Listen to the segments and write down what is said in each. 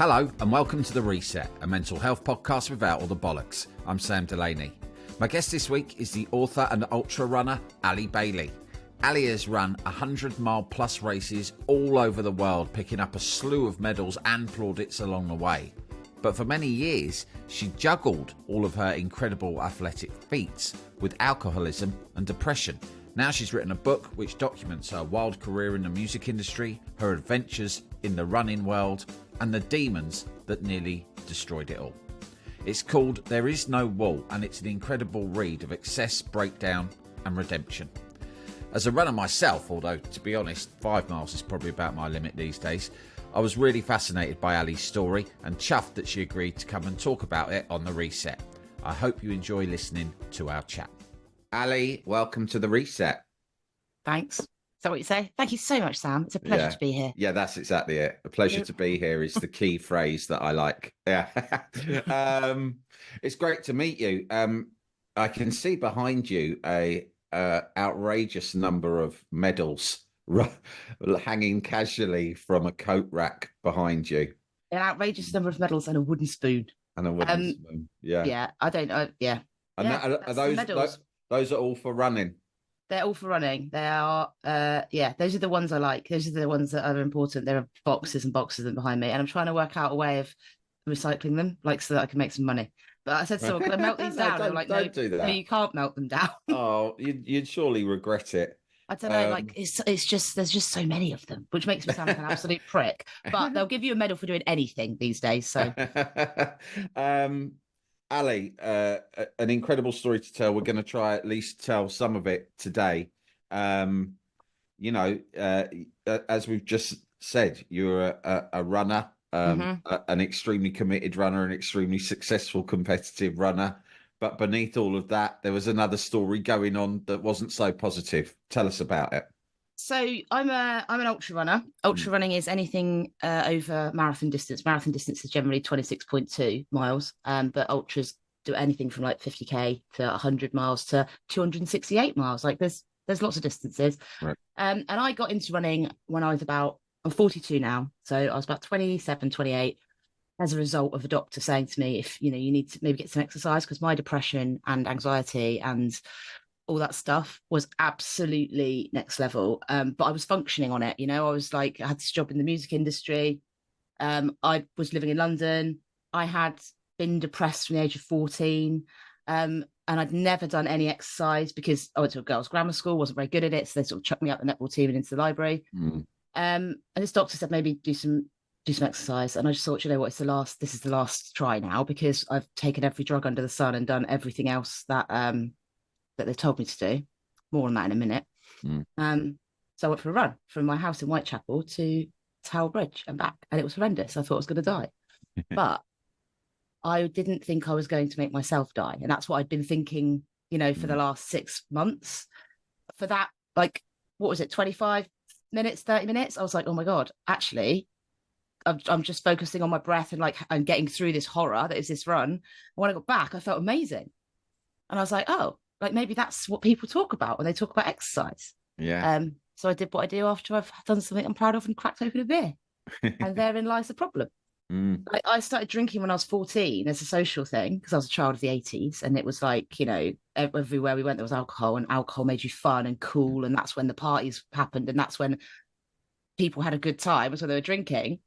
Hello and welcome to The Reset, a mental health podcast without all the bollocks. I'm Sam Delaney. My guest this week is the author and ultra runner, Allie Bailey. Allie has run 100-mile plus races all over the world, picking up a slew of medals and plaudits along the way. But for many years, she juggled all of her incredible athletic feats with alcoholism and depression. Now she's written a book which documents her wild career in the music industry, her adventures in the running world, and the demons that nearly destroyed it all. It's called There Is No Wall, and it's an incredible read of excess, breakdown, and redemption. As a runner myself, although to be honest, 5 miles is probably about my limit these days, I was really fascinated by Allie's story and chuffed that she agreed to come and talk about it on The Reset. I hope you enjoy listening to our chat. Allie, welcome to The Reset. Thanks. Is that what you say? Thank you so much, Sam. It's a pleasure to be here. Yeah, that's exactly it. A pleasure to be here is the key phrase that I like. Yeah. It's great to meet you. I can see behind you a outrageous number of medals hanging casually from a coat rack behind you. An outrageous number of medals and a wooden spoon. And a wooden spoon. Yeah. Yeah, I don't know. Yeah. And yeah, are those are all for running? They're all for running. They are, those are the ones I like. Those are the ones that are important. There are boxes and boxes of them behind me. And I'm trying to work out a way of recycling them, like so that I can make some money. But I said, so can I melt these down? Don't, like, don't do that. No, you can't melt them down. Oh, you'd surely regret it. I don't know, it's just, there's just so many of them, which makes me sound like an absolute prick. But they'll give you a medal for doing anything these days, so. Allie, an incredible story to tell. We're going to try at least tell some of it today. As we've just said, you're a runner, an extremely committed runner, an extremely successful competitive runner. But beneath all of that, there was another story going on that wasn't so positive. Tell us about it. So I'm an ultra runner. Ultra running is anything over marathon distance. Marathon distance is generally 26.2 miles, but ultras do anything from like 50k to 100 miles to 268 miles. Like there's lots of distances. Right. And I got into running when I was I'm 42 now, so I was about 27, 28. As a result of a doctor saying to me, if you need to maybe get some exercise, because my depression and anxiety and all that stuff was absolutely next level. But I was functioning on it. I was like, I had this job in the music industry. I was living in London. I had been depressed from the age of 14. And I'd never done any exercise because I went to a girls' grammar school, wasn't very good at it. So they sort of chucked me out the netball team and into the library. And this doctor said, maybe do some exercise. And I just thought, this is the last try now, because I've taken every drug under the sun and done everything else that they've told me to do. More on that in a minute. So I went for a run from my house in Whitechapel to Tower Bridge and back, and it was horrendous. I thought I was going to die. But I didn't think I was going to make myself die. And that's what I'd been thinking, for the last 6 months. For that, 25 minutes, 30 minutes? I was like, oh my God, actually, I'm just focusing on my breath and getting through this horror that is this run. And when I got back, I felt amazing. And I was like, oh, maybe that's what people talk about when they talk about exercise. Yeah. So I did what I do after I've done something I'm proud of and cracked open a beer. And therein lies the problem. I started drinking when I was 14 as a social thing, because I was a child of the 80s. And it was everywhere we went, there was alcohol, and alcohol made you fun and cool. And that's when the parties happened. And that's when people had a good time, was when they were drinking.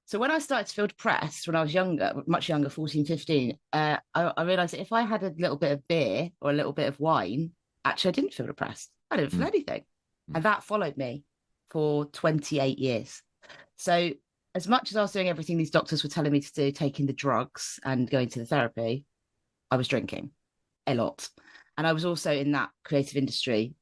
So when I started to feel depressed when I was younger, much younger, 14, 15, I realised that if I had a little bit of beer or a little bit of wine, actually I didn't feel depressed. I didn't feel anything. And that followed me for 28 years. So as much as I was doing everything these doctors were telling me to do, taking the drugs and going to the therapy, I was drinking a lot. And I was also in that creative industry,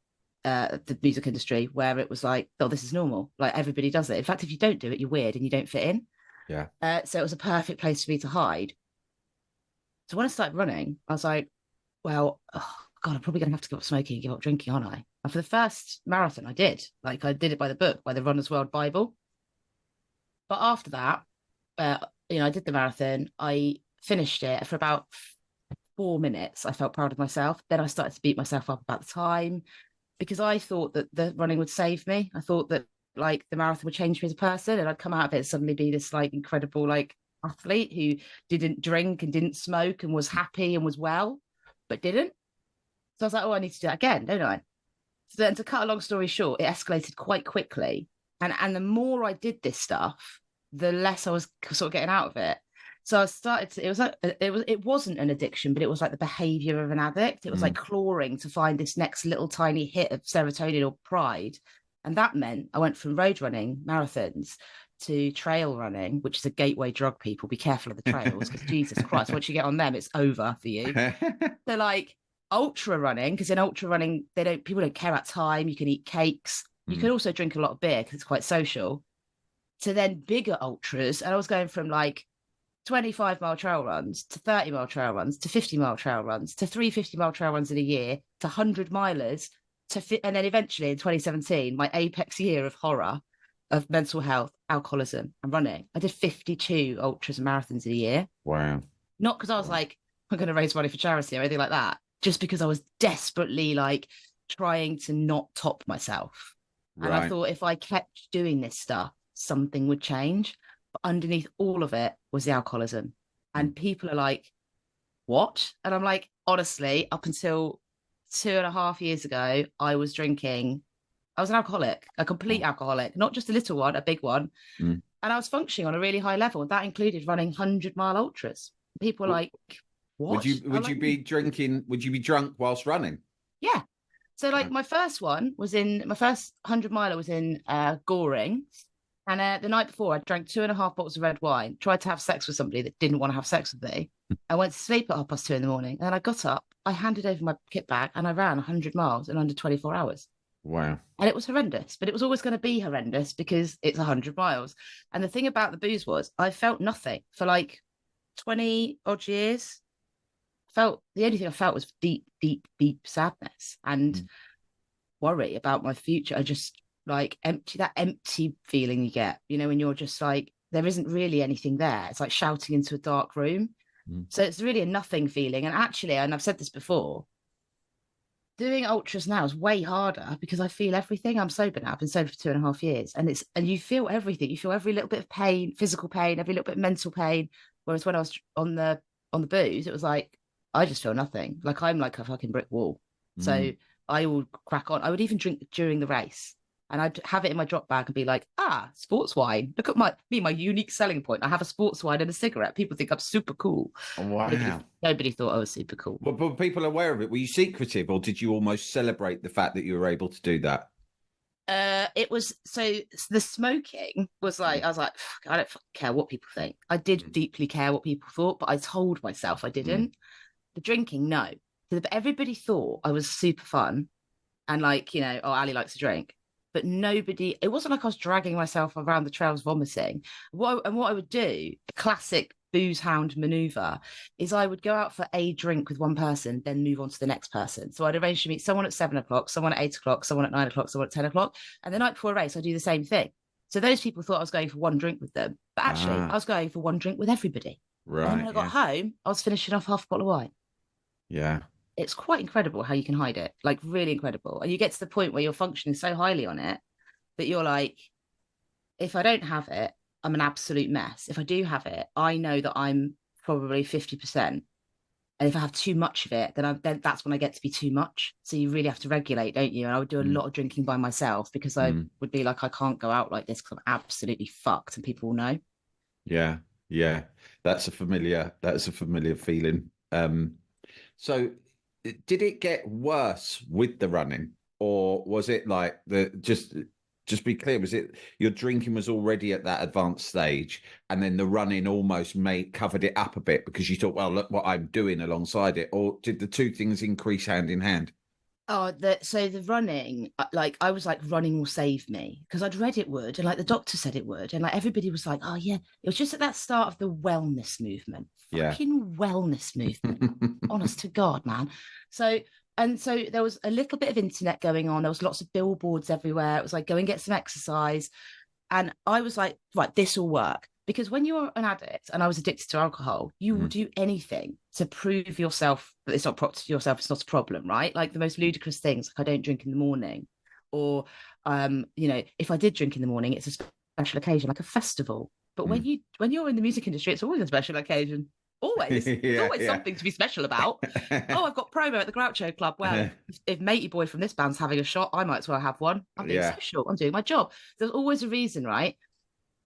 the music industry, where it was like, oh, this is normal. Like everybody does it. In fact, if you don't do it, you're weird and you don't fit in. Yeah. So it was a perfect place for me to hide. So when I started running, I was like, well, oh God, I'm probably going to have to give up smoking and give up drinking, aren't I? And for the first marathon, I did. I did it by the book, by the Runner's World Bible. But after that, I did the marathon. I finished it for about 4 minutes. I felt proud of myself. Then I started to beat myself up about the time, because I thought that the running would save me. I thought that like the marathon would change me as a person, and I'd come out of it and suddenly be this like incredible like athlete who didn't drink and didn't smoke and was happy and was well, but didn't. So I was like, oh, I need to do that again, don't I? So then, to cut a long story short, it escalated quite quickly, and the more I did this stuff, the less I was sort of getting out of it. So I started to, it wasn't an addiction, but it was like the behavior of an addict. It was like clawing to find this next little tiny hit of serotonin or pride. And that meant I went from road running, marathons, to trail running, which is a gateway drug. People, be careful of the trails, because Jesus Christ, once you get on them, it's over for you. So like ultra running, because in ultra running, people don't care about time. You can eat cakes. You can also drink a lot of beer because it's quite social. To then bigger ultras. And I was going from like 25-mile trail runs to 30-mile trail runs to 50-mile trail runs to 350-mile trail runs in a year to 100-milers and then eventually in 2017, my apex year of horror of mental health, alcoholism, and running, I did 52 ultras and marathons in a year. Wow. Not because I was like, I'm going to raise money for charity or anything like that, just because I was desperately like trying to not top myself. And I thought if I kept doing this stuff, something would change. But underneath all of it was the alcoholism. And people are like, what? And I'm like, honestly, up until 2.5 years ago, I was drinking. I was an alcoholic, a complete alcoholic, not just a little one, a big one. And I was functioning on a really high level. That included running 100-mile ultras. People are like, what? Would you be drinking? Would you be drunk whilst running? Yeah. So like my first 100-miler was in Goring. And the night before, I drank 2.5 bottles of red wine, tried to have sex with somebody that didn't want to have sex with me. I went to sleep at 2:30 in the morning. And then I got up, I handed over my kit bag, and I ran 100 miles in under 24 hours. Wow. And it was horrendous, but it was always going to be horrendous because it's 100 miles. And the thing about the booze was I felt nothing for like 20 odd years. The only thing I felt was deep, deep, deep sadness and worry about my future. I just like that empty feeling you get, when you're just like, there isn't really anything there. It's like shouting into a dark room. So it's really a nothing feeling. And actually, and I've said this before, doing ultras now is way harder because I feel everything. I'm sober now. I've been sober for 2.5 years, and you feel everything. You feel every little bit of pain, physical pain, every little bit of mental pain. Whereas when I was on the booze, it was like I just feel nothing. Like I'm like a fucking brick wall. So I would crack on. I would even drink during the race. And I'd have it in my drop bag and be like, sports wine. Look at my unique selling point. I have a sports wine and a cigarette. People think I'm super cool. Oh, wow. Nobody thought I was super cool. But were people aware of it? Were you secretive, or did you almost celebrate the fact that you were able to do that? It was, so the smoking was like, I was like, I don't care what people think. I did deeply care what people thought, but I told myself I didn't. The drinking, no. Everybody thought I was super fun and like, Ali likes to drink. But it wasn't like I was dragging myself around the trails vomiting. What I would do, a classic booze hound maneuver, is I would go out for a drink with one person, then move on to the next person. So I'd arrange to meet someone at 7:00, someone at 8:00, someone at 9:00, someone at 10:00. And the night before a race, I do the same thing. So those people thought I was going for one drink with them. But actually, I was going for one drink with everybody. Right. And when I got home, I was finishing off half a bottle of wine. Yeah. It's quite incredible how you can hide it, like really incredible. And you get to the point where you're functioning so highly on it that you're like, if I don't have it, I'm an absolute mess. If I do have it, I know that I'm probably 50%. And if I have too much of it, then that's when I get to be too much. So you really have to regulate, don't you? And I would do a lot of drinking by myself because I would be like, I can't go out like this because I'm absolutely fucked and people will know. Yeah. Yeah. That's a familiar feeling. So did it get worse with the running, or was it like just be clear, was it your drinking was already at that advanced stage and then the running almost covered it up a bit because you thought, well, look what I'm doing alongside it? Or did the two things increase hand in hand? Oh, so the running, like I was like, running will save me because I'd read it would, and like the doctor said it would, and like everybody was like, oh yeah, it was just at that start of the wellness movement, fucking wellness movement, honest to God, man. So there was a little bit of internet going on. There was lots of billboards everywhere. It was like, go and get some exercise, and I was like, right, this will work. Because when you're an addict, and I was addicted to alcohol, you will do anything to prove yourself that it's not to yourself, it's not a problem, right? Like the most ludicrous things, like I don't drink in the morning, or If I did drink in the morning, it's a special occasion, like a festival. But when you're in the music industry, it's always a special occasion. Always. There's always something to be special about. Oh, I've got promo at the Groucho Club. Well, if Matey Boy from this band's having a shot, I might as well have one. I'm being social. I'm doing my job. There's always a reason, right?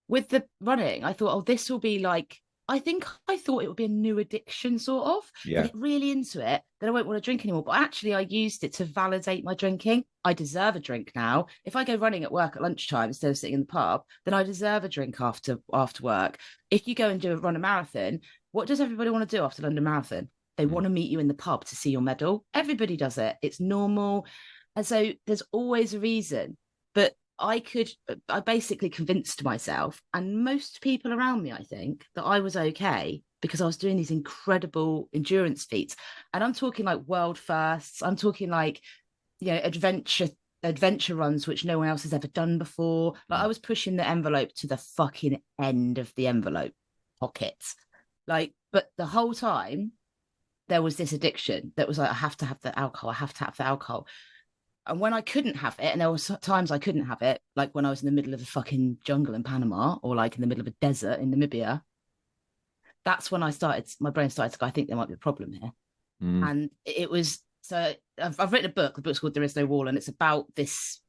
With the running, I thought, oh, this will be like, I thought it would be a new addiction, sort of. I get really into it, then I won't want to drink anymore. But actually, I used it to validate my drinking. I deserve a drink now. If I go running at work at lunchtime instead of sitting in the pub, then I deserve a drink after work. If you go and run a marathon, what does everybody want to do after London Marathon? They want to meet you in the pub to see your medal. Everybody does it. It's normal. And so there's always a reason. But I basically convinced myself and most people around me, I think, that I was okay because I was doing these incredible endurance feats. And I'm talking like world firsts. I'm talking like, adventure runs, which no one else has ever done before. Like I was pushing the envelope to the fucking end of the envelope pockets. But the whole time there was this addiction that was like, I have to have the alcohol. I have to have the alcohol. And when I couldn't have it, and there were times I couldn't have it, like when I was in the middle of the fucking jungle in Panama or like in the middle of a desert in Namibia, that's when my brain started to go, I think there might be a problem here. And it was, so I've written a book, the book's called There Is No Wall, and it's about this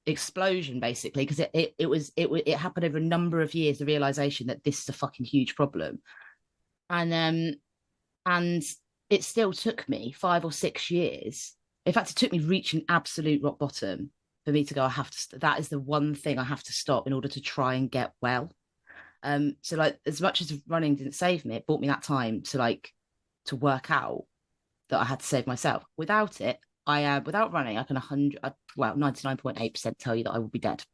explosion basically, because it happened over a number of years, the realization that this is a fucking huge problem. And it still took me 5 or 6 years. In fact, it took me reaching absolute rock bottom for me to go, that is the one thing I have to stop in order to try and get well. So like, as much as running didn't save me, it bought me that time to work out that I had to save myself. Without it, without running, I can 99.8% tell you that I will be dead.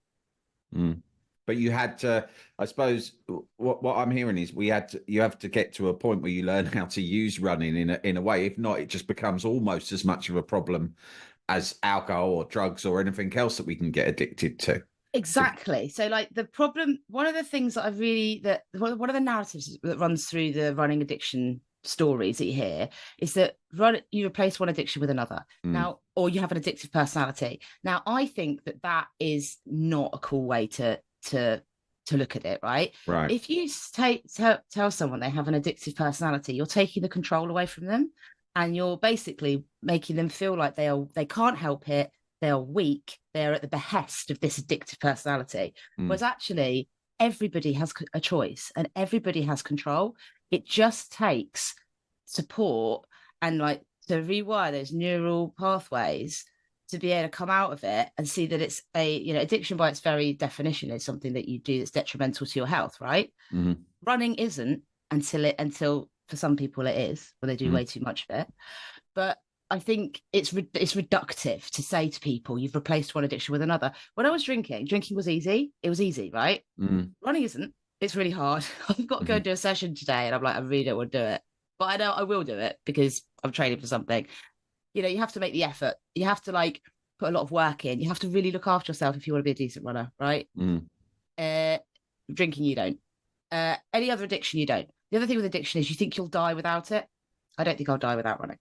But you had to, I suppose, what I'm hearing is you have to get to a point where you learn how to use running in a way. If not, it just becomes almost as much of a problem as alcohol or drugs or anything else that we can get addicted to. Exactly. So like the problem, one of the things that one of the narratives that runs through the running addiction stories that you hear is that you replace one addiction with another now, or you have an addictive personality. Now, I think that is not a cool way to look at it, right? If you tell someone they have an addictive personality, you're taking the control away from them, and you're basically making them feel like they can't help it, they are weak, they're at the behest of this addictive personality. Whereas actually everybody has a choice and everybody has control. It just takes support and like to rewire those neural pathways to be able to come out of it and see that it's addiction by its very definition is something that you do that's detrimental to your health, right? Running isn't until for some people it is, when they do way too much of it. But I think it's reductive to say to people, you've replaced one addiction with another. When I was drinking was easy. It was easy, right? Running isn't. It's really hard. I've got to go and do a session today, and I'm like, I really don't want to do it. But I know I will do it because I'm training for something. You have to make the effort. You have to like put a lot of work in. You have to really look after yourself if you want to be a decent runner, right? Drinking, you don't. Any other addiction, you don't. The other thing with addiction is you think you'll die without it. I don't think I'll die without running.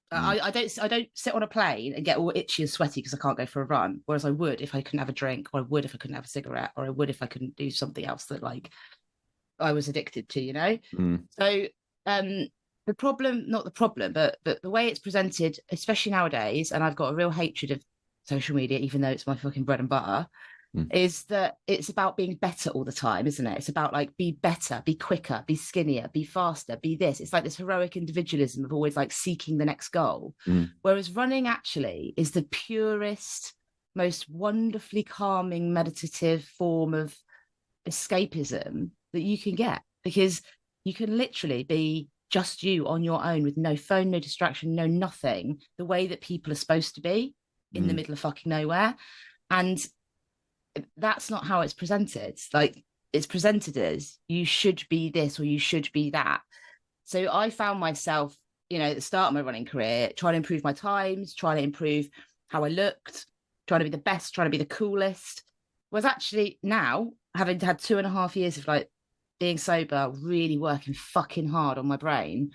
I don't sit on a plane and get all itchy and sweaty because I can't go for a run, whereas I would if I couldn't have a drink, or I would if I couldn't have a cigarette, or I would if I couldn't do something else that like I was addicted to, So the problem, not the problem, but the way it's presented, especially nowadays, and I've got a real hatred of social media, even though it's my fucking bread and butter, is that it's about being better all the time, isn't it? It's about like, be better, be quicker, be skinnier, be faster, be this. It's like this heroic individualism of always like seeking the next goal. Whereas running actually is the purest, most wonderfully calming, meditative form of escapism that you can get, because you can literally be just you on your own with no phone, no distraction, no nothing, the way that people are supposed to be in the middle of fucking nowhere. And that's not how it's presented. Like, it's presented as you should be this or you should be that. So I found myself, at the start of my running career, trying to improve my times, trying to improve how I looked, trying to be the best, trying to be the coolest. Was actually now, having had 2.5 years of like being sober, really working fucking hard on my brain,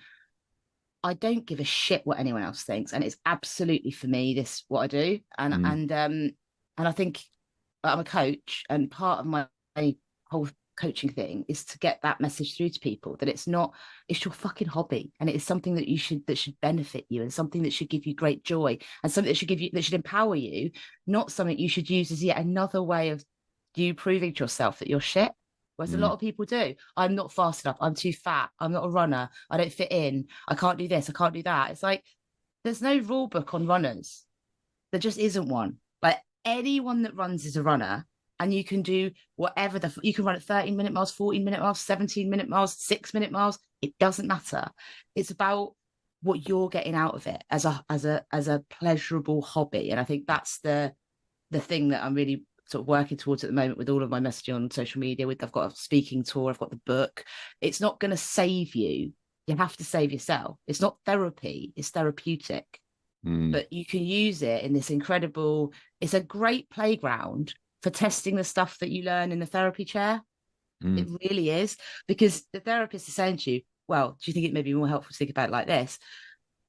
I don't give a shit what anyone else thinks. And it's absolutely, for me, this what I do. And And I think I'm a coach, and part of my whole coaching thing is to get that message through to people that it's your fucking hobby, and it is something that should benefit you, and something that should give you great joy, and something that should empower you, not something you should use as yet another way of you proving to yourself that you're shit. Whereas a lot of people do. I'm not fast enough. I'm too fat. I'm not a runner. I don't fit in. I can't do this. I can't do that. It's like, there's no rule book on runners. There just isn't one. Like, anyone that runs is a runner, and you can do whatever you can run at 13-minute miles, 14-minute miles, 17-minute miles, 6-minute miles. It doesn't matter. It's about what you're getting out of it as a pleasurable hobby. And I think that's the thing that I'm really sort of working towards at the moment with all of my messaging on social media. I've got a speaking tour, I've got the book. It's not going to save you. You have to save yourself. It's not therapy, it's therapeutic. But you can use it in this incredible, it's a great playground for testing the stuff that you learn in the therapy chair. It really is, because the therapist is saying to you, well, do you think it may be more helpful to think about it like this?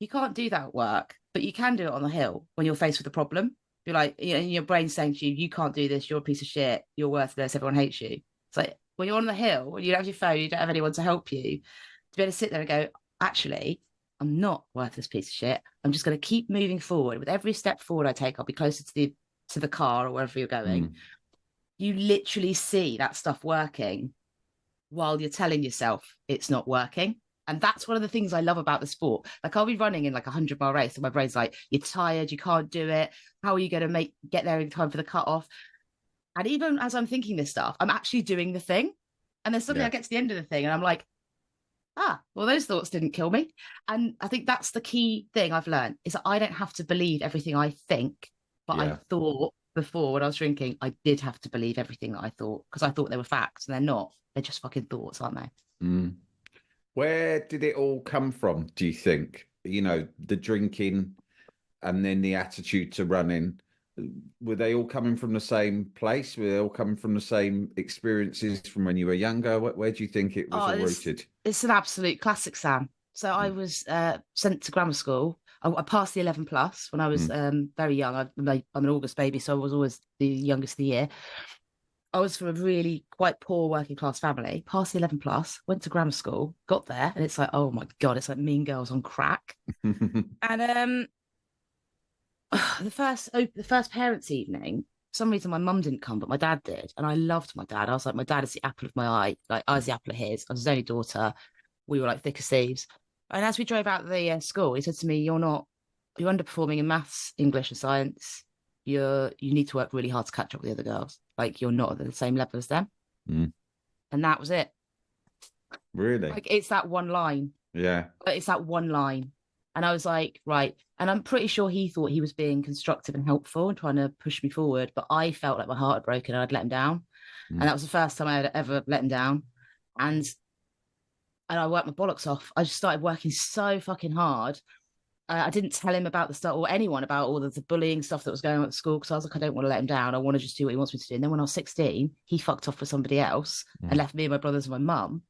You can't do that at work, but you can do it on the hill when you're faced with a problem. You're like, your brain's saying to you, you can't do this, you're a piece of shit, you're worthless, everyone hates you. It's like, when you're on the hill, when you don't have your phone, you don't have anyone to help you, to be able to sit there and go, actually, I'm not a worthless piece of shit. I'm just going to keep moving forward. With every step forward I take, I'll be closer to the car or wherever you're going. You literally see that stuff working while you're telling yourself it's not working. And that's one of the things I love about the sport. Like, I'll be running in like 100-mile race and my brain's like, you're tired, you can't do it. How are you going to get there in time for the cutoff? And even as I'm thinking this stuff, I'm actually doing the thing. And there's something I get to the end of the thing and I'm like, well, those thoughts didn't kill me. And I think that's the key thing I've learned, is that I don't have to believe everything I think, but I thought before, when I was drinking, I did have to believe everything that I thought, because I thought they were facts, and they're not. They're just fucking thoughts, aren't they? Where did it all come from, do you think? The drinking and then the attitude to running, were they all coming from the same place? Were they all coming from the same experiences from when you were younger? Where do you think it was all rooted? It's an absolute classic, Sam. So I was sent to grammar school. I passed the 11 plus when I was very young. I'm an August baby, so I was always the youngest of the year. I was from a really quite poor working class family, passed the 11 plus, went to grammar school, got there, and it's like, oh my God, it's like Mean Girls on crack. And the first parents' evening, for some reason my mum didn't come, but my dad did. And I loved my dad. I was like, my dad is the apple of my eye. Like, I was the apple of his. I was his only daughter. We were like thick as thieves. And as we drove out of the school, he said to me, you're underperforming in maths, English and science. You need to work really hard to catch up with the other girls. Like, you're not at the same level as them. And that was it. Really? Like, it's that one line. Yeah. It's that one line. And I was like, right. And I'm pretty sure he thought he was being constructive and helpful and trying to push me forward. But I felt like my heart had broken and I'd let him down. And that was the first time I had ever let him down. And I worked my bollocks off. I just started working so fucking hard. I didn't tell him about the stuff, or anyone about all of the bullying stuff that was going on at school, because I was like, I don't want to let him down. I want to just do what he wants me to do. And then when I was 16, he fucked off with somebody else and left me and my brothers and my mum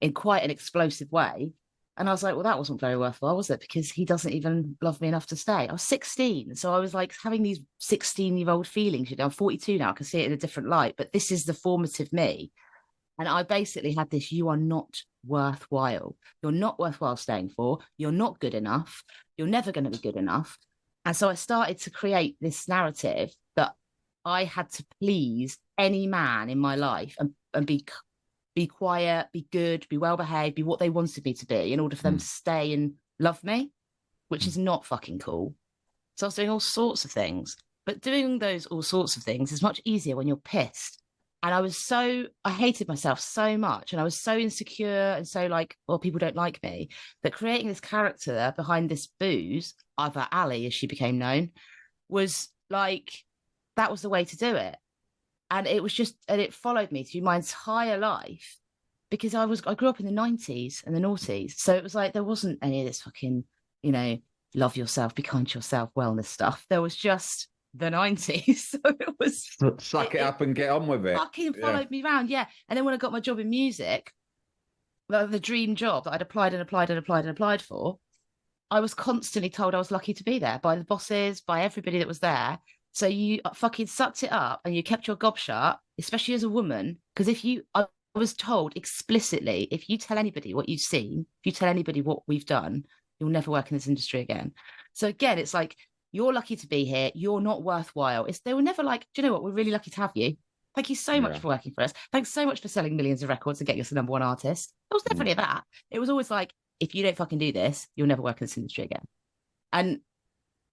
in quite an explosive way. And I was like, well, that wasn't very worthwhile, was it? Because he doesn't even love me enough to stay. I was 16. So I was like having these 16-year-old feelings. I'm 42 now. I can see it in a different light. But this is the formative me. And I basically had this, you are not worthwhile. You're not worthwhile staying for. You're not good enough. You're never going to be good enough. And so I started to create this narrative that I had to please any man in my life and be quiet, be good, be well-behaved, be what they wanted me to be in order for them to stay and love me, which is not fucking cool. So I was doing all sorts of things. But doing those all sorts of things is much easier when you're pissed. And I hated myself so much. And I was so insecure and so like, well, people don't like me, that creating this character behind this booze, either Allie, as she became known, was like, that was the way to do it. And it followed me through my entire life, because I grew up in the 90s and the noughties. So it was like, there wasn't any of this fucking, love yourself, be kind to yourself, wellness stuff. There was just the 90s. So it was suck it up and get on with it. Fucking followed me around. Yeah. And then when I got my job in music, the dream job that I'd applied for, I was constantly told I was lucky to be there by the bosses, by everybody that was there, So you fucking sucked it up and you kept your gob shut, especially as a woman. Because I was told explicitly, if you tell anybody what you've seen, if you tell anybody what we've done, you'll never work in this industry again. So again, it's like, you're lucky to be here. You're not worthwhile. They were never like, do you know what? We're really lucky to have you. Thank you so much for working for us. Thanks so much for selling millions of records and getting us the number one artist. It was definitely that. It was always like, if you don't fucking do this, you'll never work in this industry again. And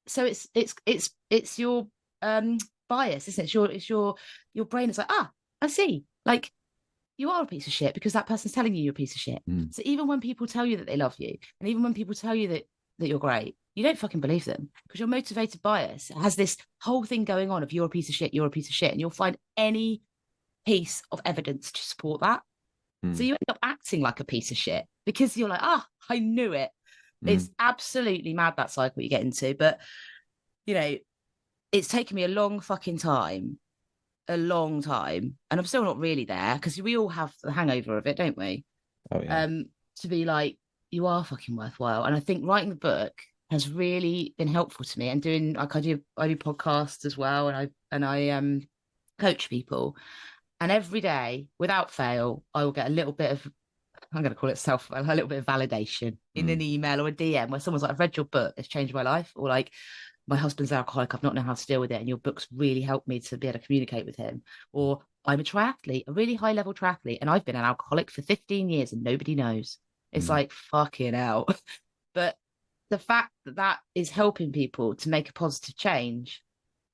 so it's your bias, isn't it? It's your brain is like, I see. Like, you are a piece of shit because that person's telling you you're a piece of shit. So even when people tell you that they love you, and even when people tell you that you're great, you don't fucking believe them because your motivated bias has this whole thing going on of you're a piece of shit, and you'll find any piece of evidence to support that. So you end up acting like a piece of shit because you're like, I knew it. It's absolutely mad, that cycle you get into. But, you know, it's taken me a long fucking time, and I'm still not really there because we all have the hangover of it, don't we? Oh, yeah. To be like, you are fucking worthwhile. And I think writing the book has really been helpful to me, and doing, like, I do podcasts as well, and I coach people, and every day without fail I will get a little bit of, I'm going to call it a little bit of validation in an email or a DM where someone's like, I've read your book, it's changed my life, or like, my husband's an alcoholic, I've not known how to deal with it, and your book's really helped me to be able to communicate with him. Or I'm a triathlete, a really high level triathlete, and I've been an alcoholic for 15 years and nobody knows. It's like, fucking hell. But the fact that is helping people to make a positive change,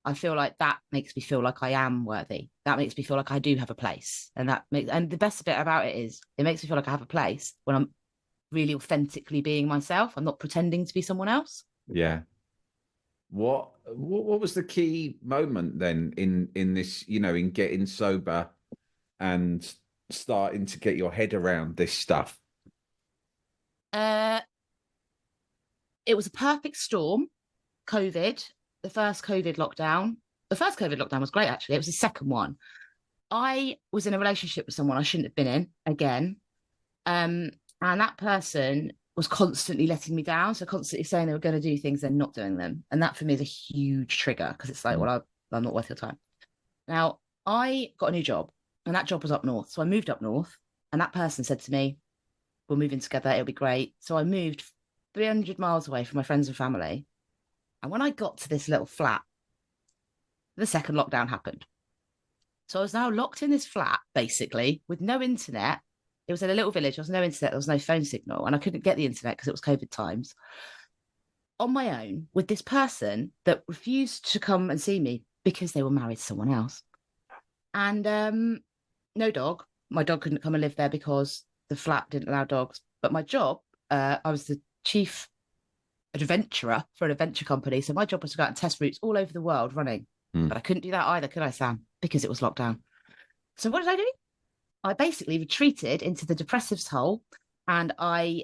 I feel like that makes me feel like I am worthy. That makes me feel like I do have a place. And the best bit about it is it makes me feel like I have a place when I'm really authentically being myself. I'm not pretending to be someone else. Yeah. What was the key moment then in this, you know, in getting sober and starting to get your head around this stuff? It was a perfect storm. COVID, the first COVID lockdown. The first COVID lockdown was great, actually. It was the second one. I was in a relationship with someone I shouldn't have been in again. And that person was constantly letting me down. So constantly saying they were going to do things and not doing them. And that for me is a huge trigger because it's like, well, I'm not worth your time. Now, I got a new job and that job was up north. So I moved up north and that person said to me, we're moving together, it'll be great. So I moved 300 miles away from my friends and family. And when I got to this little flat, the second lockdown happened. So I was now locked in this flat, basically, with no internet. It was in a little village. There was no internet. There was no phone signal. And I couldn't get the internet because it was COVID times. On my own, with this person that refused to come and see me because they were married to someone else. And no dog. My dog couldn't come and live there because the flat didn't allow dogs. But my job, I was the chief adventurer for an adventure company. So my job was to go out and test routes all over the world running. But I couldn't do that either, could I, Sam? Because it was locked down. So what did I do? I basically retreated into the depressives hole, and I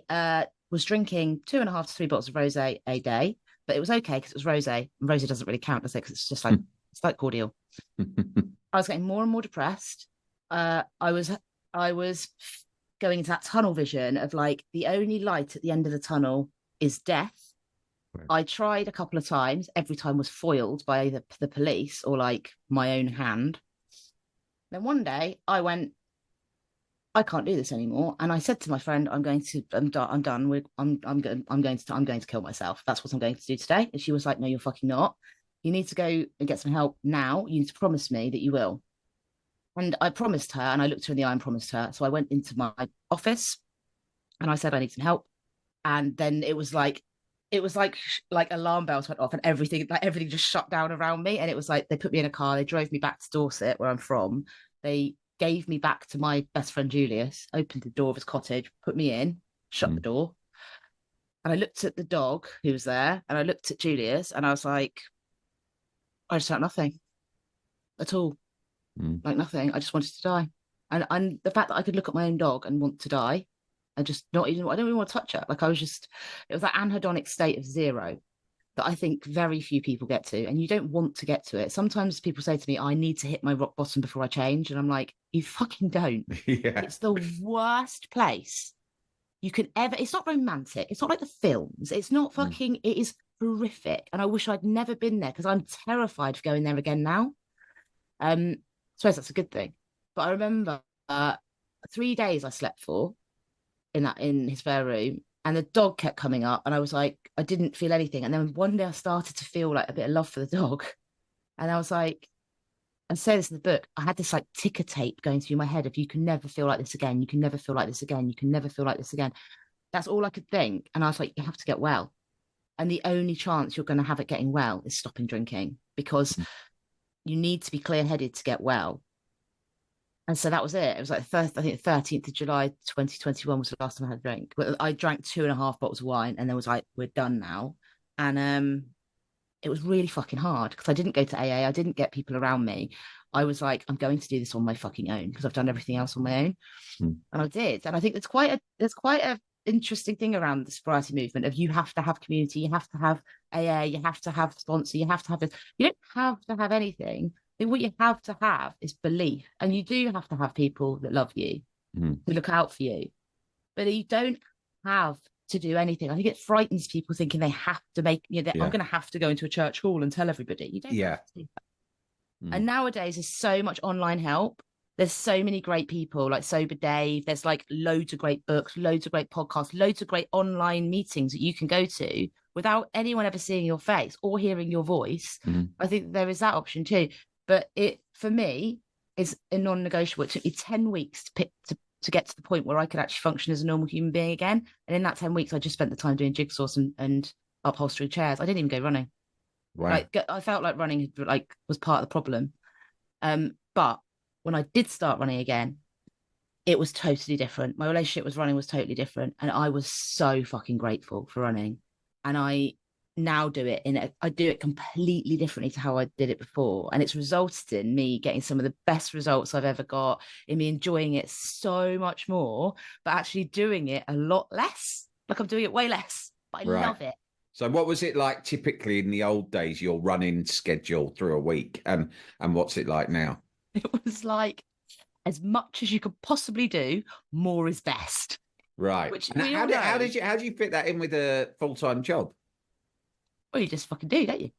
was drinking 2.5 to 3 bottles of rosé a day. But it was okay because it was rosé, and rosé doesn't really count, does it? Because it's just like it's like cordial. I was getting more and more depressed. I was going into that tunnel vision of like the only light at the end of the tunnel is death. Right. I tried a couple of times. Every time was foiled by either the police or like my own hand. Then one day I went, I can't do this anymore. And I said to my friend, I'm done. I'm going to kill myself. That's what I'm going to do today. And she was like, no, you're fucking not. You need to go and get some help now. You need to promise me that you will. And I promised her, and I looked her in the eye and promised her. So I went into my office and I said, I need some help. And then it was like alarm bells went off and everything just shut down around me. And it was like, they put me in a car, they drove me back to Dorset, where I'm from. They gave me back to my best friend, Julius, opened the door of his cottage, put me in, shut the door. And I looked at the dog who was there, and I looked at Julius, and I was like, I just felt nothing at all. Like nothing. I just wanted to die. And the fact that I could look at my own dog and want to die, and just not even, I don't even want to touch her. Like it was that anhedonic state of zero that I think very few people get to, and you don't want to get to it. Sometimes people say to me, I need to hit my rock bottom before I change. And I'm like, you fucking don't. Yeah. It's the worst place you can ever, it's not romantic. It's not like the films. It's not fucking, it is horrific. And I wish I'd never been there because I'm terrified of going there again now. I suppose that's a good thing. But I remember 3 days I slept for in his spare room, and the dog kept coming up, and I was like, I didn't feel anything. And then one day I started to feel like a bit of love for the dog. And I was like, and say this in the book, I had this like ticker tape going through my head of you can never feel like this again. You can never feel like this again. You can never feel like this again. That's all I could think. And I was like, you have to get well. And the only chance you're going to have it getting well is stopping drinking, because you need to be clear-headed to get well. And so that was it. It was like I think 13th of July 2021 was the last time I had a drink. But I drank 2.5 bottles of wine and then was like, we're done now. And it was really fucking hard because I didn't go to AA. I didn't get people around me. I was like, I'm going to do this on my fucking own because I've done everything else on my own. And I did. And I think there's quite a interesting thing around the sobriety movement of you have to have community, you have to have AA, you have to have sponsor, you have to have this. You don't have to have anything. I think what you have to have is belief, and you do have to have people that love you, who look out for you, but you don't have to do anything. I think it frightens people thinking they have to make, I'm going to have to go into a church hall and tell everybody. You don't have to do that. And nowadays there's so much online help. There's so many great people like Sober Dave. There's like loads of great books, loads of great podcasts, loads of great online meetings that you can go to without anyone ever seeing your face or hearing your voice. I think there is that option too. But it, for me, is a non-negotiable. It took me 10 weeks to get to the point where I could actually function as a normal human being again. And in that 10 weeks, I just spent the time doing jigsaws and upholstery chairs. I didn't even go running. Right. Like, I felt like running was part of the problem. But when I did start running again, it was totally different. My relationship with running was totally different. And I was so fucking grateful for running. And I now do it I do it completely differently to how I did it before. And it's resulted in me getting some of the best results I've ever got, in me enjoying it so much more, but actually doing it a lot less. Like I'm doing it way less, but I love it. So what was it like typically in the old days, your running schedule through a week? And what's it like now? It was like as much as you could possibly do, more is best. Right. Which how do you fit that in with a full-time job? Well, you just fucking do, don't you?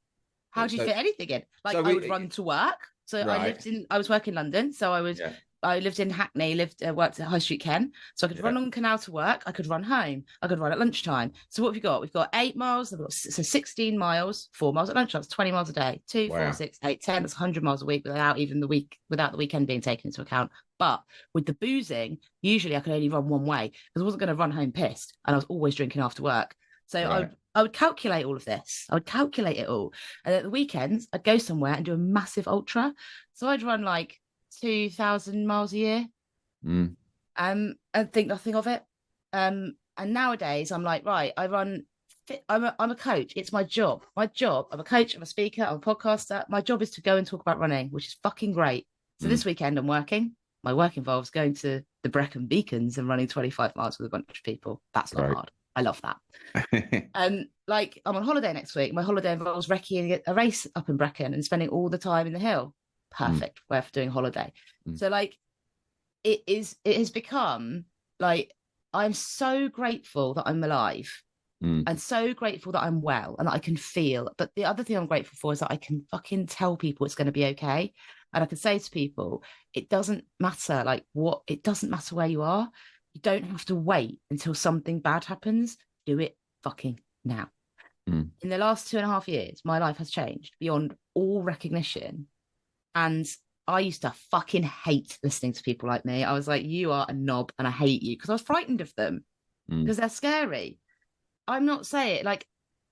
How do you fit anything in? Like, I would run to work. So I was working in London. So I lived in Hackney, worked at High Street Ken. So I could run on Canal to work. I could run home. I could run at lunchtime. So what have we got? We've got 8 miles. We've got 16 miles, 4 miles at lunchtime. That's 20 miles a day. 2, 4, 6, 8, 10. That's 100 miles a week without the weekend being taken into account. But with the boozing, usually I could only run one way because I wasn't going to run home pissed. And I was always drinking after work. So I would calculate all of this. I would calculate it all. And at the weekends, I'd go somewhere and do a massive ultra. So I'd run like 2,000 miles a year and think nothing of it. And nowadays I'm like, right, I'm a coach. It's my job. I'm a coach, I'm a speaker, I'm a podcaster. My job is to go and talk about running, which is fucking great. So this weekend I'm working. My work involves going to the Brecon Beacons and running 25 miles with a bunch of people. That's not hard. I love that. Like I'm on holiday next week. My holiday involves recceing a race up in Brecon and spending all the time in the hill. Perfect way for doing holiday. So like it has become like, I'm so grateful that I'm alive and so grateful that I'm well and that I can feel. But the other thing I'm grateful for is that I can fucking tell people it's going to be okay. And I can say to people, it doesn't matter it doesn't matter where you are. You don't have to wait until something bad happens. Do it fucking now. In the last 2.5 years, my life has changed beyond all recognition. And I used to fucking hate listening to people like me. I was like, you are a knob and I hate you, because I was frightened of them because they're scary. I'm not saying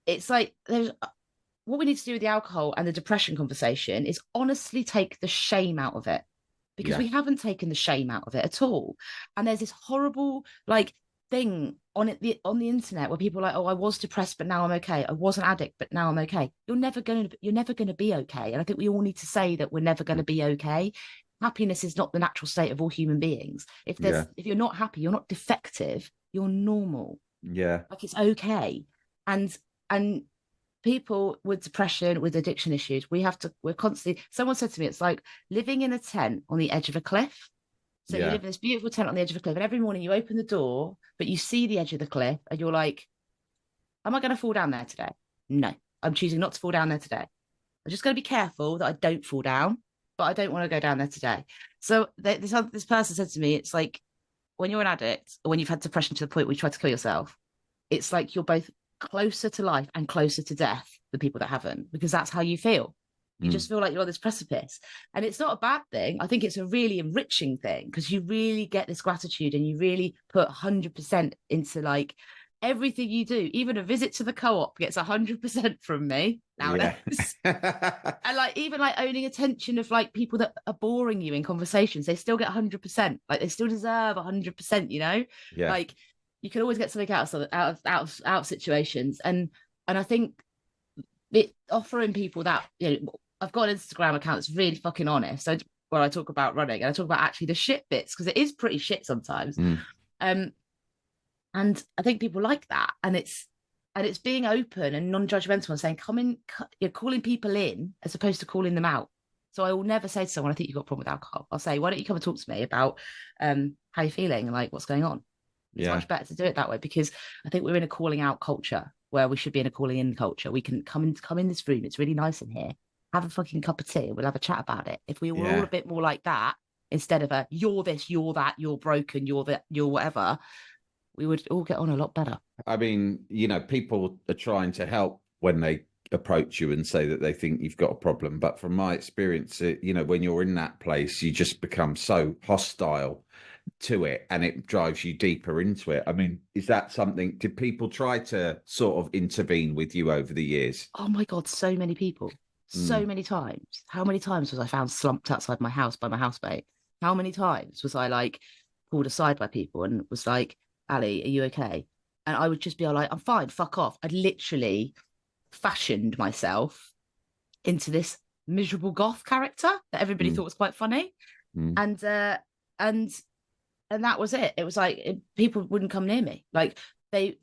it's like what we need to do with the alcohol and the depression conversation is honestly take the shame out of it. Because we haven't taken the shame out of it at all. And there's this horrible thing on the internet where people are like, oh, I was depressed, but now I'm okay. I was an addict, but now I'm okay. You're never going to be okay. And I think we all need to say that we're never going to be okay. Happiness is not the natural state of all human beings. If you're not happy, you're not defective, you're normal. Yeah. Like it's okay. And people with depression, with addiction issues, we're constantly, someone said to me, it's like living in a tent on the edge of a cliff. So you live in this beautiful tent on the edge of a cliff, and every morning you open the door, but you see the edge of the cliff and you're like, am I going to fall down there today? no, I'm choosing not to fall down there today. I'm just going to be careful that I don't fall down, but I don't want to go down there today. So this person said to me, it's like when you're an addict or when you've had depression to the point where you try to kill yourself, it's like you're both closer to life and closer to death than people that haven't, because that's how you feel. You just feel like you're on this precipice. And it's not a bad thing. I think it's a really enriching thing because you really get this gratitude and you really put 100% into like everything you do. Even a visit to the co-op gets 100% from me nowadays. And like even like owning attention of like people that are boring you in conversations, they still get 100%. Like they still deserve 100%, you know? Yeah. Like you can always get something out of situations. And I think it offering people that, you know, I've got an Instagram account that's really fucking honest. Where I talk about running and I talk about actually the shit bits because it is pretty shit sometimes. And I think people like that, and it's being open and non-judgmental and saying, come in, you're calling people in as opposed to calling them out. So I will never say to someone, I think you've got a problem with alcohol. I'll say, why don't you come and talk to me about how you're feeling and like what's going on? It's much better to do it that way because I think we're in a calling out culture where we should be in a calling in culture. We can come in this room. It's really nice in here. Have a fucking cup of tea. We'll have a chat about it. If we were all a bit more like that, instead of a you're this, you're that, you're broken, you're that, you're whatever, we would all get on a lot better. I mean, you know, people are trying to help when they approach you and say that they think you've got a problem. But from my experience, you know, when you're in that place, you just become so hostile to it and it drives you deeper into it. I mean, is that something, did people try to sort of intervene with you over the years? Oh my God, so many people. So many times. How many times was I found slumped outside my house by my housemate? How many times was I like pulled aside by people and was like, Ali, are you okay? And I would just be like, I'm fine, fuck off. I'd literally fashioned myself into this miserable goth character that everybody thought was quite funny. And that was it. It was like people wouldn't come near me. Like the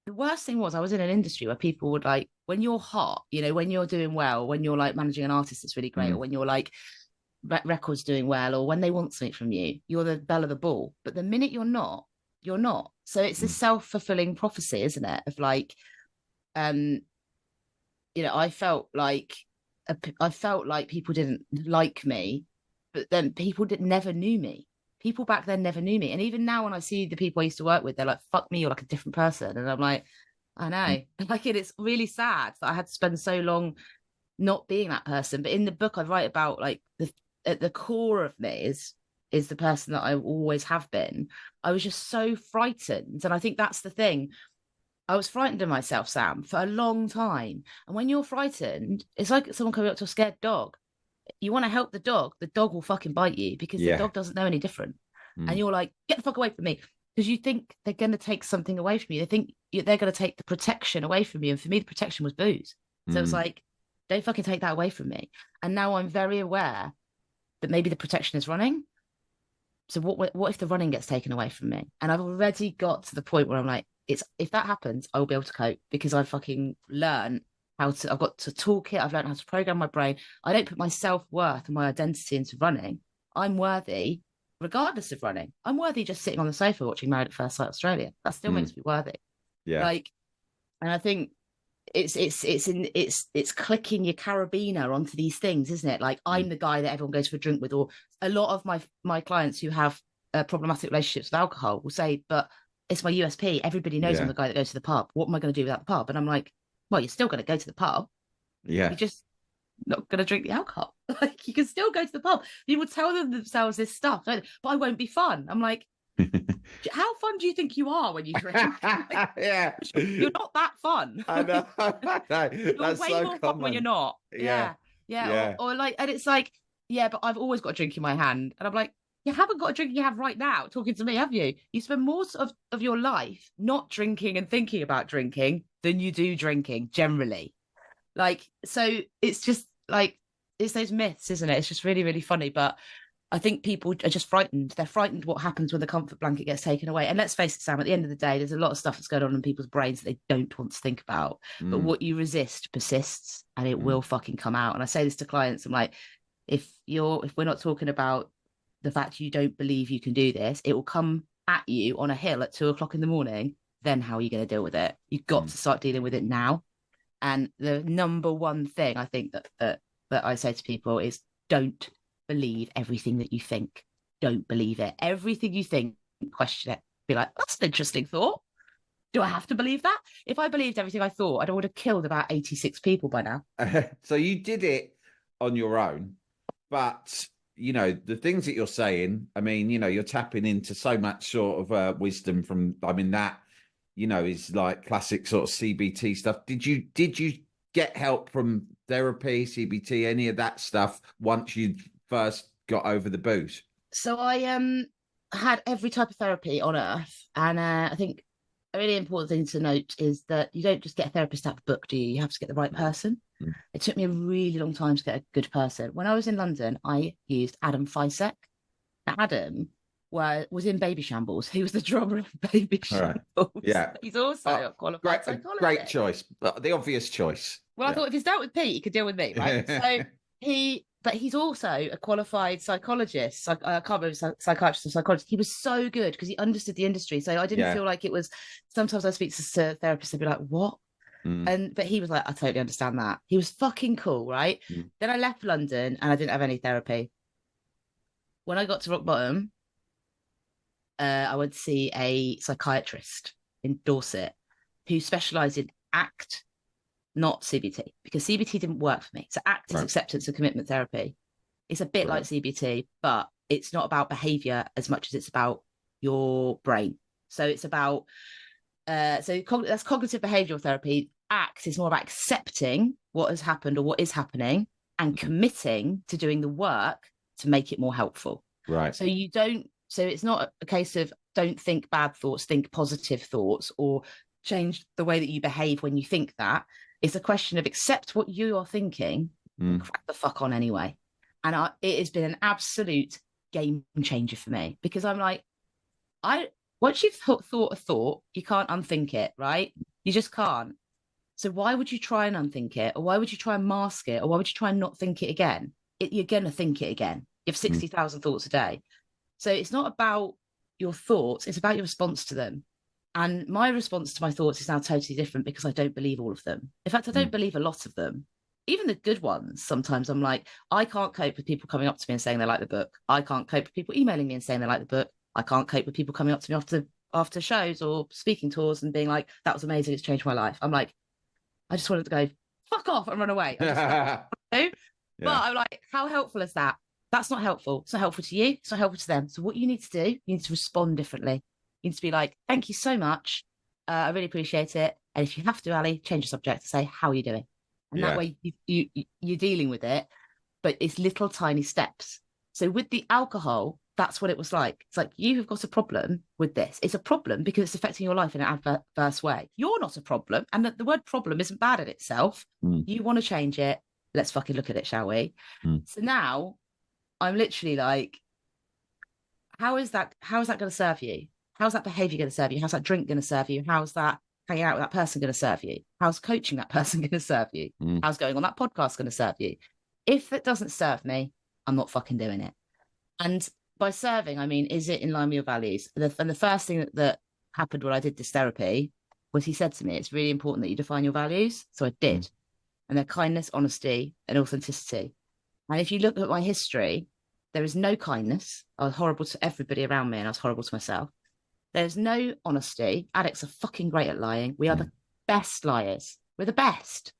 worst thing was I was in an industry where people would like, when you're hot, you know, when you're doing well, when you're like managing an artist that's really great, or when you're like records doing well, or when they want something from you, you're the belle of the ball. But the minute you're not, you're not. So it's a self-fulfilling prophecy, isn't it? Of like, you know, I felt like people didn't like me, but then people never knew me. People back then never knew me. And even now when I see the people I used to work with, they're like, fuck me, you're like a different person. And I'm like, I know. Like it's really sad that I had to spend so long not being that person. But in the book I write about like at the core of me is the person that I always have been. I was just so frightened. And I think that's the thing. I was frightened of myself, Sam, for a long time. And when you're frightened, it's like someone coming up to a scared dog. You want to help the dog will fucking bite you because the dog doesn't know any different. And you're like, get the fuck away from me. Because you think they're going to take something away from you. They think they're going to take the protection away from you. And for me, the protection was booze. So it was like, don't fucking take that away from me. And now I'm very aware that maybe the protection is running. So what if the running gets taken away from me? And I've already got to the point where I'm like, if that happens, I will be able to cope because I've fucking learned I've got to talk it. I've learned how to program my brain. I don't put my self-worth and my identity into running. I'm worthy regardless of running. I'm worthy just sitting on the sofa watching Married at First Sight Australia. That still makes me worthy. Yeah. Like, and I think it's clicking your carabiner onto these things, isn't it? Like I'm the guy that everyone goes for a drink with, or a lot of my clients who have problematic relationships with alcohol will say, but it's my USP. Everybody knows I'm the guy that goes to the pub. What am I going to do without the pub? And I'm like, well, you're still going to go to the pub. Yeah. You're just not going to drink the alcohol. Like you can still go to the pub. People tell themselves this stuff, but I won't be fun. I'm like, how fun do you think you are when you drink? Like, you're not that fun. I know. You're That's way so more common. fun when you're not. Yeah. Or like, and it's like, yeah, but I've always got a drink in my hand. And I'm like, you haven't got a drink you have right now talking to me, have you? You spend more of your life not drinking and thinking about drinking than you do drinking generally. Like, so it's just like, it's those myths, isn't it? It's just really, really funny. But I think people are just frightened. They're frightened what happens when the comfort blanket gets taken away. And let's face it, Sam, at the end of the day, there's a lot of stuff that's going on in people's brains that they don't want to think about. But what you resist persists and it will fucking come out. And I say this to clients, I'm like, if we're not talking about the fact you don't believe you can do this, it will come at you on a hill at 2:00 in the morning. Then how are you going to deal with it? You've got to start dealing with it now. And the number one thing I think that I say to people is, don't believe everything that you think. Don't believe it. Everything you think, question it. Be like, that's an interesting thought. Do I have to believe that? If I believed everything I thought, I would have killed about 86 people by now. So you did it on your own, but the things that you're saying, I mean, you're tapping into so much sort of wisdom from, I mean, that, is like classic sort of CBT stuff. Did you get help from therapy, CBT, any of that stuff once you first got over the booze? So I had every type of therapy on earth, and I think a really important thing to note is that you don't just get a therapist out of the book, do you? You have to get the right person. Mm. It took me a really long time to get a good person. When I was in London, I used Adam Fisek. Now, Adam was in Baby Shambles. He was the drummer in Baby Shambles. Right. Yeah. He's also a qualified psychologist. Great choice. The obvious choice. Well, I thought if he's dealt with Pete, he could deal with me, right? So but he's also a qualified psychologist. I can't remember psychiatrist or psychologist. He was so good because he understood the industry. So I didn't feel like it was. Sometimes I speak to therapists, they'd be like, "What?" But he was like, "I totally understand that." He was fucking cool, right? Then I left London and I didn't have any therapy. When I got to rock bottom, I went to see a psychiatrist in Dorset who specialised in ACT, not CBT, because CBT didn't work for me. So ACT is acceptance and commitment therapy. It's a bit like CBT, but it's not about behaviour as much as it's about your brain. So it's about that's cognitive behavioural therapy. ACT is more about accepting what has happened or what is happening and committing to doing the work to make it more helpful. Right. So it's not a case of don't think bad thoughts, think positive thoughts, or change the way that you behave when you think that. It's a question of accept what you are thinking and crack the fuck on anyway. And it has been an absolute game changer for me, because I'm like, once you've thought a thought, you can't unthink it, right? You just can't. So why would you try and unthink it? Or why would you try and mask it? Or why would you try and not think it again? You're going to think it again. You have 60,000 thoughts a day. So it's not about your thoughts, it's about your response to them. And my response to my thoughts is now totally different because I don't believe all of them. In fact, I don't believe a lot of them. Even the good ones, sometimes I'm like, I can't cope with people coming up to me and saying they like the book. I can't cope with people emailing me and saying they like the book. I can't cope with people coming up to me after shows or speaking tours and being like, that was amazing, it's changed my life. I'm like, I just wanted to go, fuck off and run away. But I'm like, how helpful is that? That's not helpful. It's not helpful to you. It's not helpful to them. So what you need to do, you need to respond differently. You need to be like, thank you so much. I really appreciate it. And if you have to, Ali, change the subject. Say, how are you doing? And that way you're dealing with it, but it's little tiny steps. So with the alcohol, that's what it was like. It's like, you have got a problem with this. It's a problem because it's affecting your life in an adverse way. You're not a problem. And the word problem isn't bad in itself. You want to change it. Let's fucking look at it, shall we? So now I'm literally like, how is that going to serve you? How's that behavior going to serve you? How's that drink going to serve you? How's that hanging out with that person going to serve you? How's coaching that person going to serve you? How's going on that podcast going to serve you? If it doesn't serve me, I'm not fucking doing it. And by serving, I mean, is it in line with your values? And the first thing that happened when I did this therapy was he said to me, it's really important that you define your values. So I did. And they're kindness, honesty, and authenticity. And if you look at my history, there is no kindness. I was horrible to everybody around me and I was horrible to myself. There's no honesty. Addicts are fucking great at lying. We are the best liars. We're the best.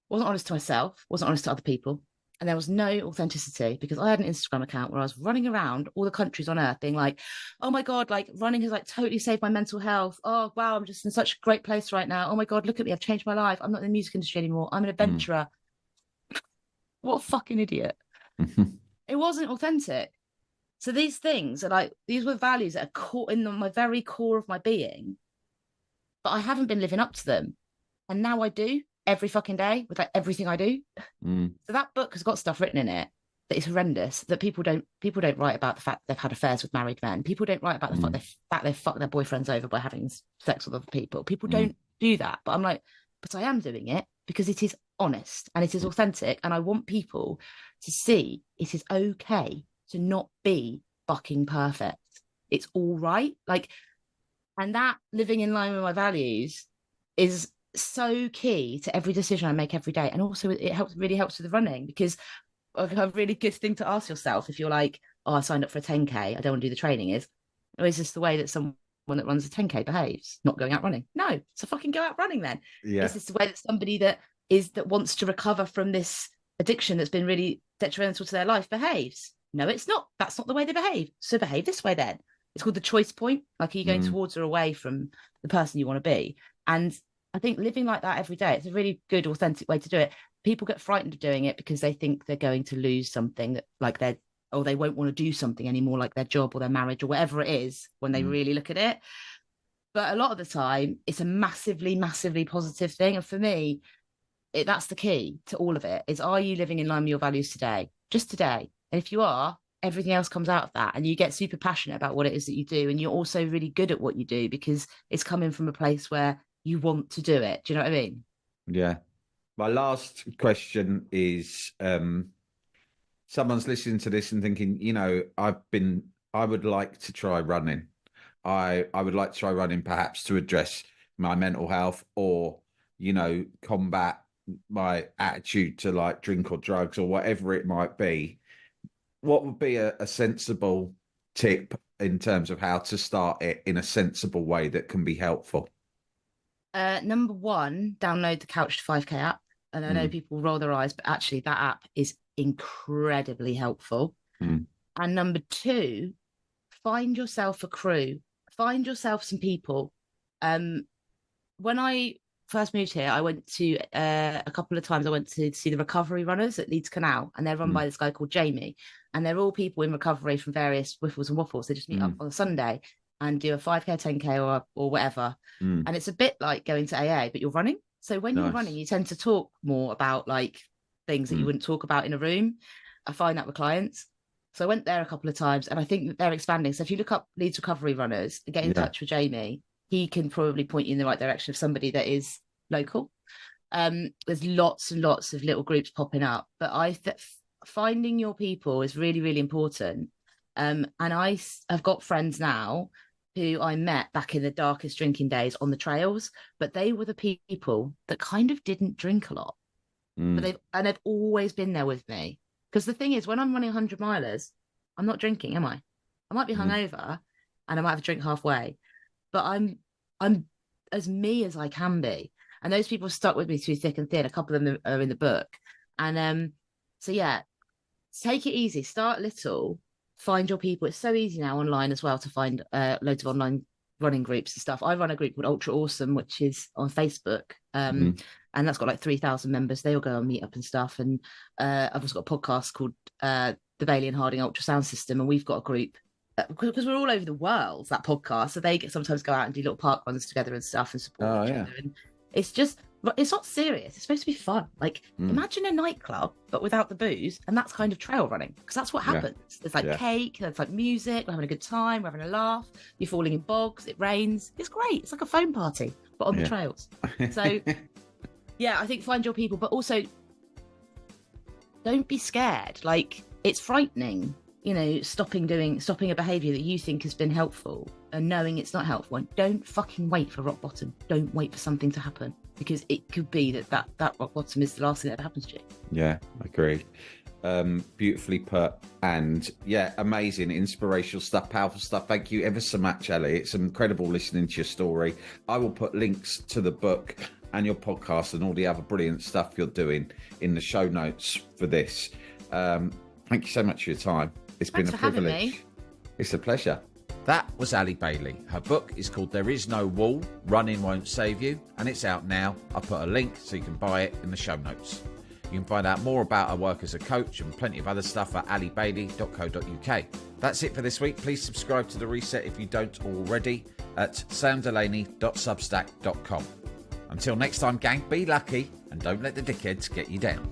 Wasn't honest to myself, wasn't honest to other people. And there was no authenticity because I had an Instagram account where I was running around all the countries on earth being like, oh my God, like running has like totally saved my mental health. Oh, wow, I'm just in such a great place right now. Oh my God, look at me. I've changed my life. I'm not in the music industry anymore. I'm an adventurer. What a fucking idiot. It wasn't authentic. So these things are like, these were values that are caught in my very core of my being, but I haven't been living up to them. And now I do every fucking day with like everything I do. So that book has got stuff written in it that is horrendous, that people don't write about the fact they've had affairs with married men. People don't write about the fact they fuck their boyfriends over by having sex with other people. People don't do that. But I'm like, but I am doing it because it is honest and it is authentic. And I want people to see it is okay to not be fucking perfect. It's all right. Like, and that living in line with my values is so key to every decision I make every day. And also it really helps with the running, because a really good thing to ask yourself if you're like, oh, I signed up for a 10K, I don't want to do the training, is, or is this the way that someone that runs a 10K behaves, not going out running? No, so fucking go out running then. Yeah. Is this the way that somebody that wants to recover from this addiction that's been really detrimental to their life behaves? No, it's not. That's not the way they behave. So behave this way then. It's called the choice point. Like, are you going towards or away from the person you want to be? And I think living like that every day, it's a really good, authentic way to do it. People get frightened of doing it because they think they're going to lose something, that like they won't want to do something anymore, like their job or their marriage or whatever it is, when they really look at it. But a lot of the time, it's a massively, massively positive thing. And for me, that's the key to all of it, is, are you living in line with your values today? Just today. And if you are, everything else comes out of that, and you get super passionate about what it is that you do. And you're also really good at what you do because it's coming from a place where you want to do it. Do you know what I mean? Yeah. My last question is, someone's listening to this and thinking, I would like to try running. I would like to try running, perhaps to address my mental health, or, combat my attitude to like drink or drugs or whatever it might be. What would be a sensible tip in terms of how to start it in a sensible way that can be helpful? Number one, download the Couch to 5K app. And I know people roll their eyes, but actually that app is incredibly helpful. And number two, find yourself a crew. Find yourself some people. When I first moved here, I went to a couple of times. I went to see the recovery runners at Leeds Canal, and they're run by this guy called Jamie. And they're all people in recovery from various whiffles and waffles. They just meet up on a Sunday and do a 5K, 10K or whatever. And it's a bit like going to AA, but you're running. So when you're running, you tend to talk more about like things that you wouldn't talk about in a room. I find that with clients. So I went there a couple of times, and I think that they're expanding. So if you look up Leeds Recovery Runners and get in touch with Jamie, he can probably point you in the right direction of somebody that is local. There's lots and lots of little groups popping up, but finding your people is really, really important. And I've got friends now who I met back in the darkest drinking days on the trails, but they were the people that kind of didn't drink a lot, but they've always been there with me. Because the thing is, when I'm running 100 milers, I'm not drinking, am I? I might be hungover and I might have a drink halfway, but I'm as me as I can be. And those people stuck with me through thick and thin. A couple of them are in the book. And so yeah, take it easy, start little, find your people. It's so easy now online as well to find loads of online running groups and stuff. I run a group called Ultra Awesome, which is on Facebook. And that's got like 3,000 members. They all go on meetup and stuff. And I've also got a podcast called the Bailey and Harding Ultrasound System. And we've got a group because we're all over the world, that podcast. So they sometimes go out and do little park runs together and stuff and support each other. And it's not serious. It's supposed to be fun. Like imagine a nightclub, but without the booze. And that's kind of trail running, because that's what happens. There's like cake, there's like music, we're having a good time, we're having a laugh, you're falling in bogs, it rains. It's great. It's like a phone party, but on the trails. So yeah, I think find your people, but also don't be scared. Like, it's frightening, stopping a behavior that you think has been helpful and knowing it's not helpful. And don't fucking wait for rock bottom. Don't wait for something to happen, because it could be that rock bottom is the last thing that ever happens to you. Yeah, agreed. Beautifully put, and amazing, inspirational stuff, powerful stuff. Thank you ever so much, Ellie. It's incredible listening to your story. I will put links to the book and your podcast and all the other brilliant stuff you're doing in the show notes for this. Thank you so much for your time. It's been a privilege. It's a pleasure. That was Allie Bailey. Her book is called There Is No Wall, Running Won't Save You, and it's out now. I'll put a link so you can buy it in the show notes. You can find out more about her work as a coach and plenty of other stuff at alliebailey.co.uk. That's it for this week. Please subscribe to The Reset if you don't already at samdelaney.substack.com. Until next time, gang, be lucky and don't let the dickheads get you down.